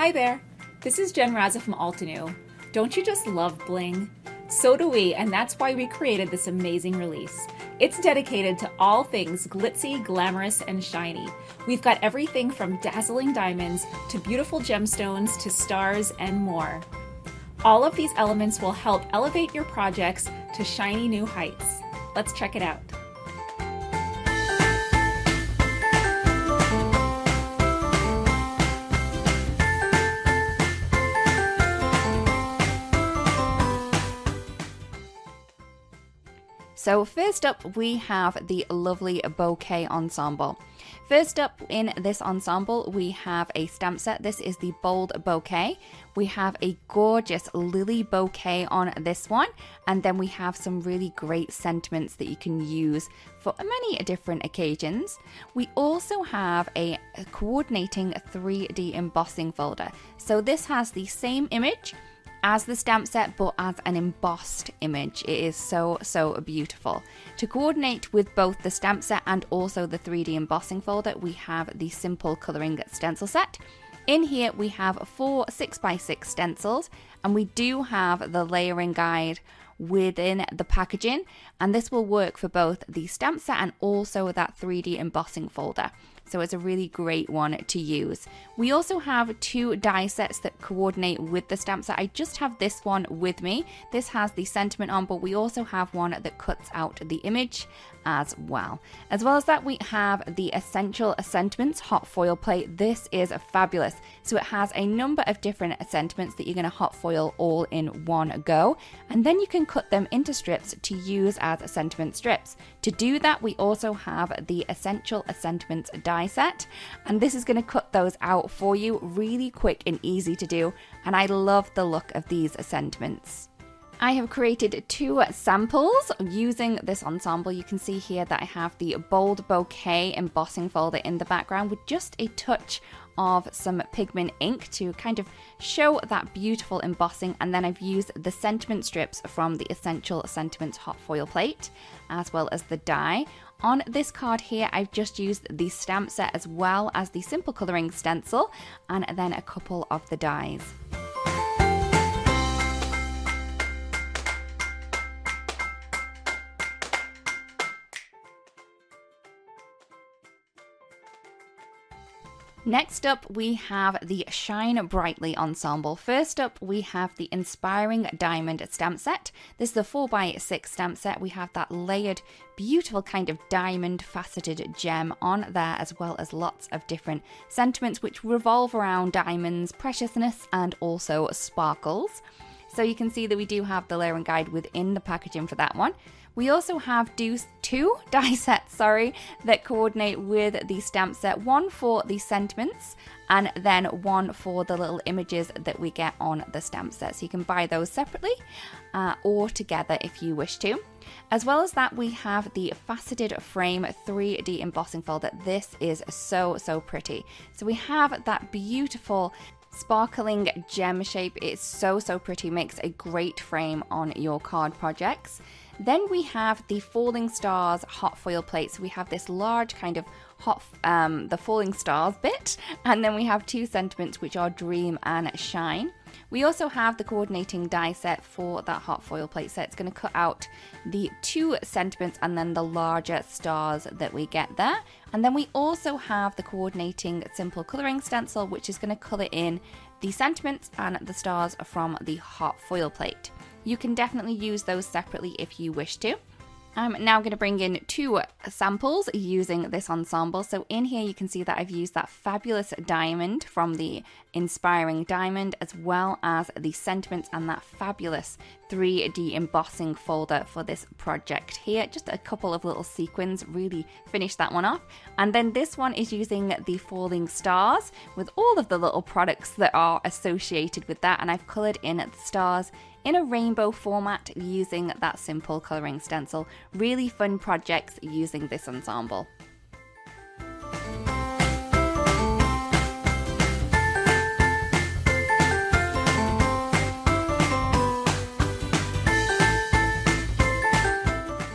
Hi there, this is Jen Raza from Altenew. Don't you just love bling? So do we, and that's why we created this amazing release. It's dedicated to all things glitzy, glamorous, and shiny. We've got everything from dazzling diamonds to beautiful gemstones to stars and more. All of these elements will help elevate your projects to shiny new heights. Let's check it out. So first up, we have the lovely bouquet ensemble. First up in this ensemble, we have a stamp set. This is the bold bouquet. We have a gorgeous lily bouquet on this one. And then we have some really great sentiments that you can use for many different occasions. We also have a coordinating 3D embossing folder. So this has the same image as the stamp set, but as an embossed image. It is so beautiful. To coordinate with both the stamp set and also the 3D embossing folder, we have the simple colouring stencil set. In here we have 4 6x6 stencils, and we do have the layering guide within the packaging, and this will work for both the stamp set and also that 3D embossing folder. So it's a really great one to use. We also have 2 die sets that coordinate with the stamp set. I just have this one with me. This has the sentiment on, but we also have one that cuts out the image as well. As well as that, we have the Essential Sentiments hot foil plate. This is fabulous. So it has a number of different sentiments that you're going to hot foil all in one go, and then you can cut them into strips to use as sentiment strips. To do that, we also have the Essential Sentiments die set, and this is going to cut those out for you really quick and easy to do, and I love the look of these sentiments. I have created 2 samples using this ensemble. You can see here that I have the bold bouquet embossing folder in the background with just a touch of some pigment ink to kind of show that beautiful embossing, and then I've used the sentiment strips from the Essential Sentiments hot foil plate as well as the die. On this card here, I've just used the stamp set as well as the simple colouring stencil and then a couple of the dies. Next up, we have the Shine Brightly ensemble. First up, we have the Inspiring Diamond stamp set. This is the 4x6 stamp set. We have that layered, beautiful kind of diamond faceted gem on there, as well as lots of different sentiments which revolve around diamonds, preciousness, and also sparkles. So you can see that we do have the layering guide within the packaging for that one. We also have 2 die sets, that coordinate with the stamp set. One for the sentiments and then one for the little images that we get on the stamp set. So you can buy those separately or together if you wish to. As well as that, we have the faceted frame 3D embossing folder. This is so pretty. So we have that beautiful sparkling gem shape. It's so pretty, makes a great frame on your card projects. Then we have the Falling Stars hot foil plate. So we have this large kind of the Falling Stars bit, and then we have 2 sentiments which are Dream and Shine. We also have the coordinating die set for that hot foil plate set. It's going to cut out the 2 sentiments and then the larger stars that we get there. And then we also have the coordinating simple colouring stencil, which is going to colour in the sentiments and the stars from the hot foil plate. You can definitely use those separately if you wish to. I'm now going to bring in 2 samples using this ensemble. So in here you can see that I've used that fabulous diamond from the Inspiring Diamond, as well as the sentiments and that fabulous 3D embossing folder for this project here. Just a couple of little sequins, really finish that one off. And then this one is using the Falling Stars with all of the little products that are associated with that, and I've coloured in the stars in a rainbow format using that simple colouring stencil. Really fun projects using this ensemble.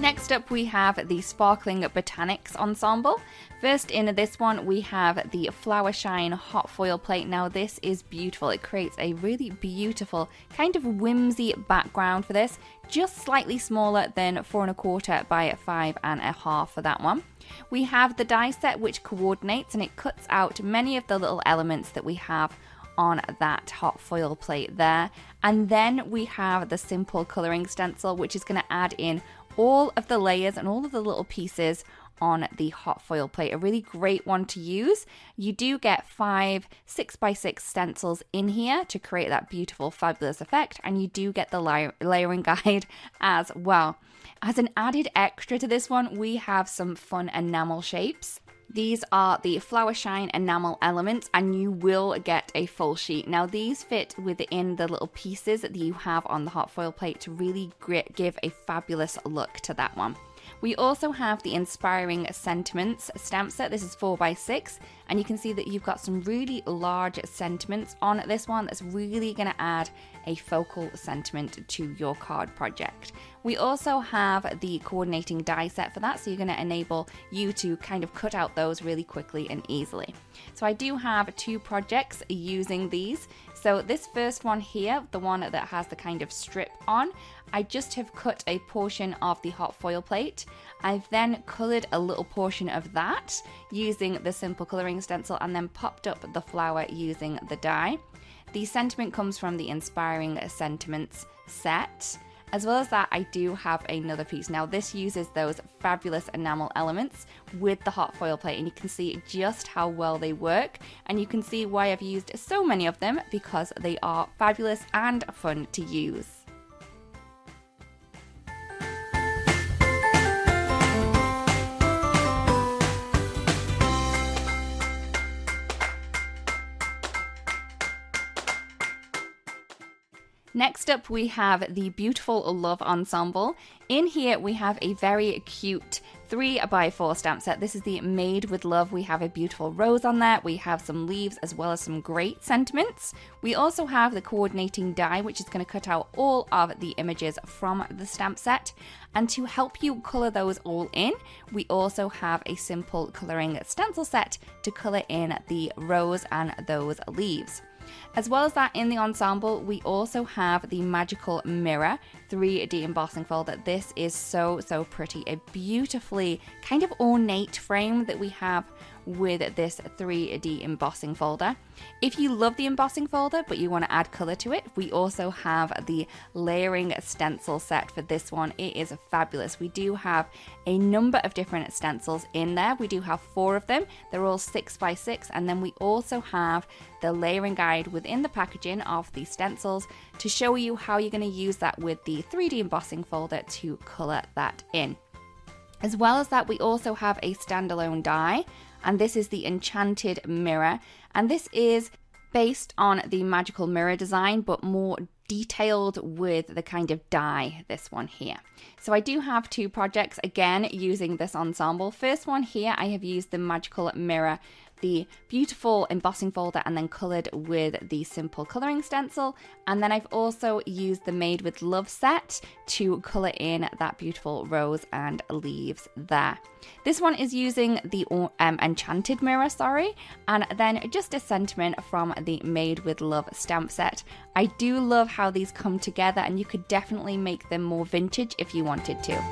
Next up we have the Sparkling Botanics Ensemble. First in this one we have the Flower Shine hot foil plate. Now this is beautiful. It creates a really beautiful kind of whimsy background for this. Just slightly smaller than 4 1/4 by 5 1/2 for that one. We have the die set which coordinates and it cuts out many of the little elements that we have on that hot foil plate there. And then we have the simple colouring stencil which is going to add in all of the layers and all of the little pieces on the hot foil plate. A really great one to use. You do get 5 6x6 stencils in here to create that beautiful fabulous effect, and you do get the layering guide as well. As an added extra to this one, we have some fun enamel shapes. These are the Flower Shine enamel elements, and you will get a full sheet. Now these fit within the little pieces that you have on the hot foil plate to really give a fabulous look to that one. We also have the Inspiring Sentiments stamp set. This is 4x6, and you can see that you've got some really large sentiments on this one that's really going to add a focal sentiment to your card project. We also have the coordinating die set for that, so you're going to enable you to kind of cut out those really quickly and easily. So I do have 2 projects using these. So this first one here, the one that has the kind of strip on, I just have cut a portion of the hot foil plate. I've then coloured a little portion of that using the simple colouring stencil and then popped up the flower using the die. The sentiment comes from the Inspiring Sentiments set. As well as that, I do have another piece. Now this uses those fabulous enamel elements with the hot foil plate, and you can see just how well they work, and you can see why I've used so many of them, because they are fabulous and fun to use. Next up we have the beautiful Love Ensemble. In here we have a very cute 3x4 stamp set. This is the Made with Love. We have a beautiful rose on there. We have some leaves as well as some great sentiments. We also have the coordinating die, which is going to cut out all of the images from the stamp set. And to help you colour those all in, we also have a simple colouring stencil set to colour in the rose and those leaves. As well as that, in the ensemble, we also have the Magical Mirror 3D embossing folder. This is so pretty. A beautifully kind of ornate frame that we have with this 3D embossing folder. If you love the embossing folder but you want to add color to it, we also have the layering stencil set for this one. It is fabulous. We do have a number of different stencils in there. We do have 4 of them. They're all 6x6, and then we also have the layering guide within the packaging of the stencils to show you how you're going to use that with the 3D embossing folder to color that in. As well as that, we also have a standalone die, and this is the Enchanted Mirror, and this is based on the Magical Mirror design but more detailed with the kind of die, this one here. So I do have 2 projects again using this ensemble. First one here, I have used the Magical Mirror, the beautiful embossing folder, and then coloured with the simple colouring stencil. And then I've also used the Made with Love set to colour in that beautiful rose and leaves there. This one is using the Enchanted Mirror, and then just a sentiment from the Made with Love stamp set. I do love how these come together, and you could definitely make them more vintage if you wanted to.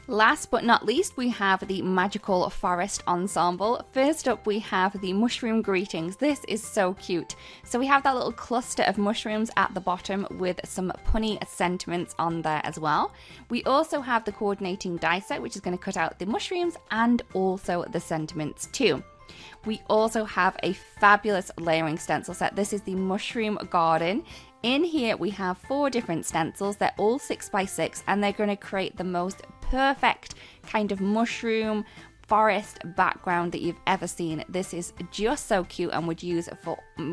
Last but not least, we have the Magical Forest Ensemble. First up, we have the Mushroom Greetings. This is so cute. So we have that little cluster of mushrooms at the bottom with some punny sentiments on there as well. We also have the coordinating die set, which is going to cut out the mushrooms and also the sentiments too. We also have a fabulous layering stencil set. This is the Mushroom Garden. In here we have 4 different stencils. They're all 6x6, and they're going to create the most perfect kind of mushroom forest background that you've ever seen. This is just so cute and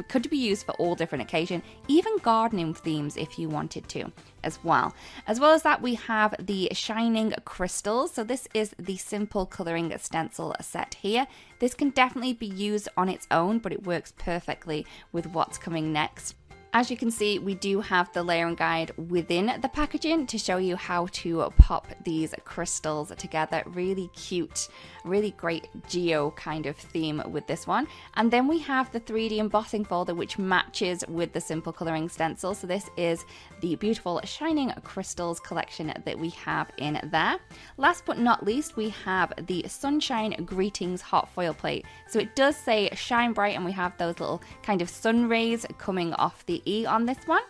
could be used for all different occasions, even gardening themes if you wanted to as well. As well as that, we have the shining crystals. So this is the simple coloring stencil set here. This can definitely be used on its own, but it works perfectly with what's coming next. As you can see, we do have the layering guide within the packaging to show you how to pop these crystals together. Really cute, really great geo kind of theme with this one. And then we have the 3D embossing folder, which matches with the simple coloring stencil. So this is the beautiful shining crystals collection that we have in there. Last but not least, we have the Sunshine Greetings hot foil plate. So it does say shine bright, and we have those little kind of sun rays coming off the E on this one.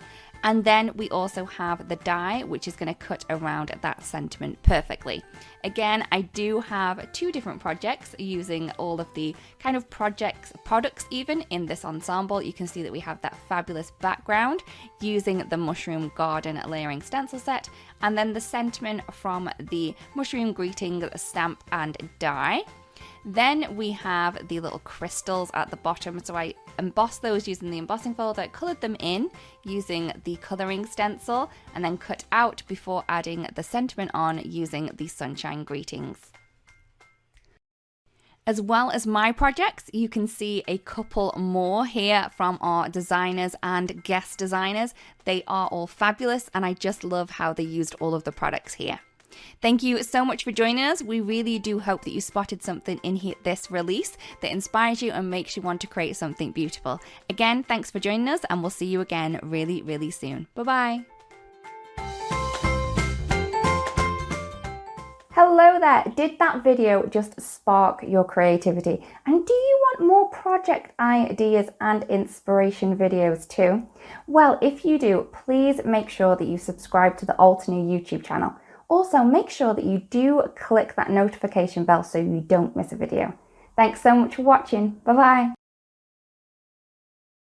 And then we also have the die, which is going to cut around that sentiment perfectly. Again, I do have 2 different projects using all of the kind of products even in this ensemble. You can see that we have that fabulous background using the mushroom garden layering stencil set, and then the sentiment from the mushroom greeting stamp and die. Then we have the little crystals at the bottom, so I embossed those using the embossing folder, coloured them in using the colouring stencil, and then cut out before adding the sentiment on using the Sunshine Greetings. As well as my projects, you can see a couple more here from our designers and guest designers. They are all fabulous, and I just love how they used all of the products here. Thank you so much for joining us. We really do hope that you spotted something in this release that inspires you and makes you want to create something beautiful. Again, thanks for joining us, and we'll see you again really, really soon. Bye-bye. Hello there. Did that video just spark your creativity? And do you want more project ideas and inspiration videos too? Well, if you do, please make sure that you subscribe to the Altenew YouTube channel. Also, make sure that you do click that notification bell so you don't miss a video. Thanks so much for watching. Bye-bye.